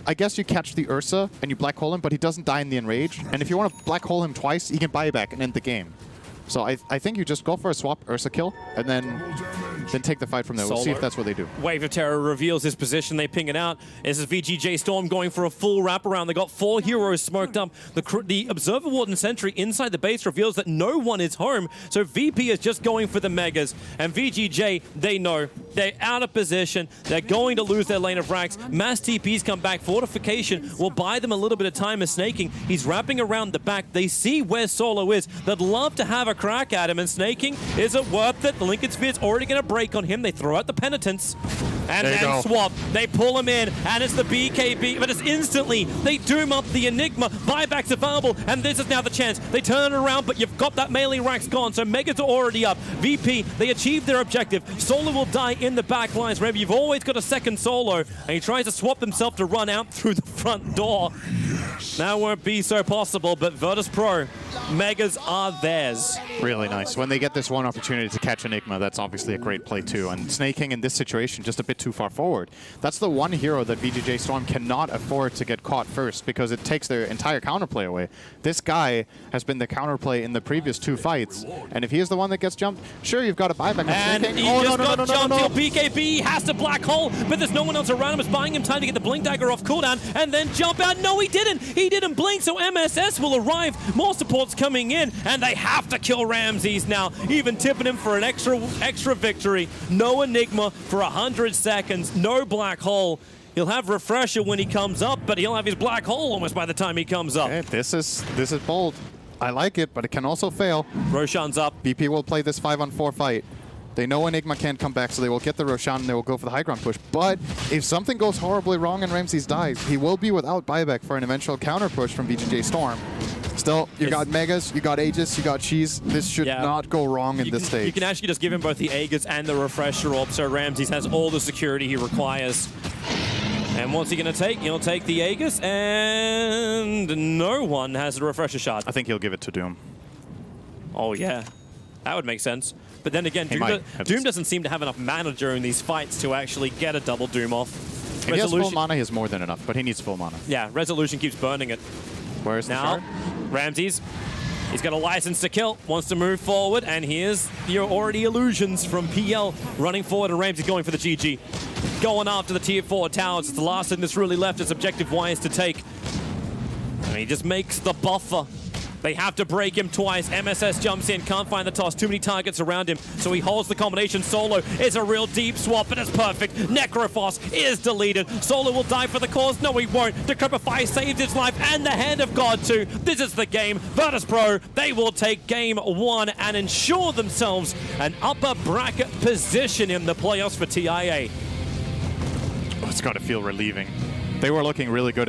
I guess you catch the Ursa and you black hole him, but he doesn't die in the Enrage. And if you want to black hole him twice, he can buy back and end the game. So I think you just go for a swap Ursa kill, and then take the fight from there. We'll see if that's what they do. Wave of Terror reveals his position. They ping it out. This is VGJ Storm going for a full wraparound. They got 4 heroes smoked up. The Observer Warden Sentry inside the base reveals that no one is home. So VP is just going for the Megas. And VGJ, they know. They're out of position. They're going to lose their lane of racks. Mass TPs come back. Fortification will buy them a little bit of time as Snaking. He's wrapping around the back. They see where Solo is. They'd love to have a crack at him. And Snaking, is it worth it? The Lincoln Sphere's already going to break on him. They throw out the Penitence. And then swap. They pull him in. And it's the BKB. But it's instantly. They doom up the Enigma. Buyback's available. And this is now the chance. They turn it around, but you've got that melee rack's gone. So Megas are already up. VP, they achieved their objective. Solo will die in the back lines. Remember, you've always got a second Solo. And he tries to swap himself to run out through the front door. That won't be so possible, but Virtus Pro, Megas are theirs. Really nice. When they get this one opportunity to catch Enigma, that's obviously a great play too. And Snaking in this situation just a bit too far forward. That's the one hero that VGJ Storm cannot afford to get caught first, because it takes their entire counterplay away. This guy has been the counterplay in the previous 2 fights, and if he is the one that gets jumped, sure, you've got a buyback. And he just got jumped. BKB, he has to black hole, but there's no one else around him. It's buying him time to get the Blink Dagger off cooldown and then jump out. No, he didn't. He didn't blink, so MSS will arrive. More supports coming in, and they have to kill Ramses now, even tipping him for an extra victory. No Enigma for 100 seconds. No black hole. He'll have Refresher when he comes up, but he'll have his black hole almost by the time he comes up. Okay, this is bold. I like it, but it can also fail. Roshan's up. BP will play this 5-on-4 fight. They know Enigma can't come back, so they will get the Roshan and they will go for the high ground push. But if something goes horribly wrong and Ramses dies, he will be without buyback for an eventual counter push from VGJ Storm. Still, you got Megas, you got Aegis, you got Cheese. This should not go wrong in this stage. You can actually just give him both the Aegis and the Refresher Orb, so Ramses has all the security he requires. And what's he going to take? He'll take the Aegis, and no one has the Refresher Shard. I think he'll give it to Doom. Oh, yeah. That would make sense. But then again, Doom doesn't seem to have enough mana during these fights to actually get a double Doom off. If he has full mana, he has more than enough, but he needs full mana. Yeah, Resolution keeps burning it. Where's the shard? Ramses, he's got a license to kill, wants to move forward, and here's your already illusions from PL running forward, and Ramses going for the GG. Going after the tier 4 towers. It's the last thing that's really left as objective-wise to take. And he just makes the buffer. They have to break him twice. MSS jumps in, can't find the toss. Too many targets around him, so he holds the combination. Solo is a real deep swap, but it's perfect. Necrophos is deleted. Solo will die for the cause. No, he won't. Decrepify saved his life, and the Hand of God too. This is the game. Virtus Pro, they will take game 1 and ensure themselves an upper bracket position in the playoffs for TI8. Oh, it's got to feel relieving. They were looking really good.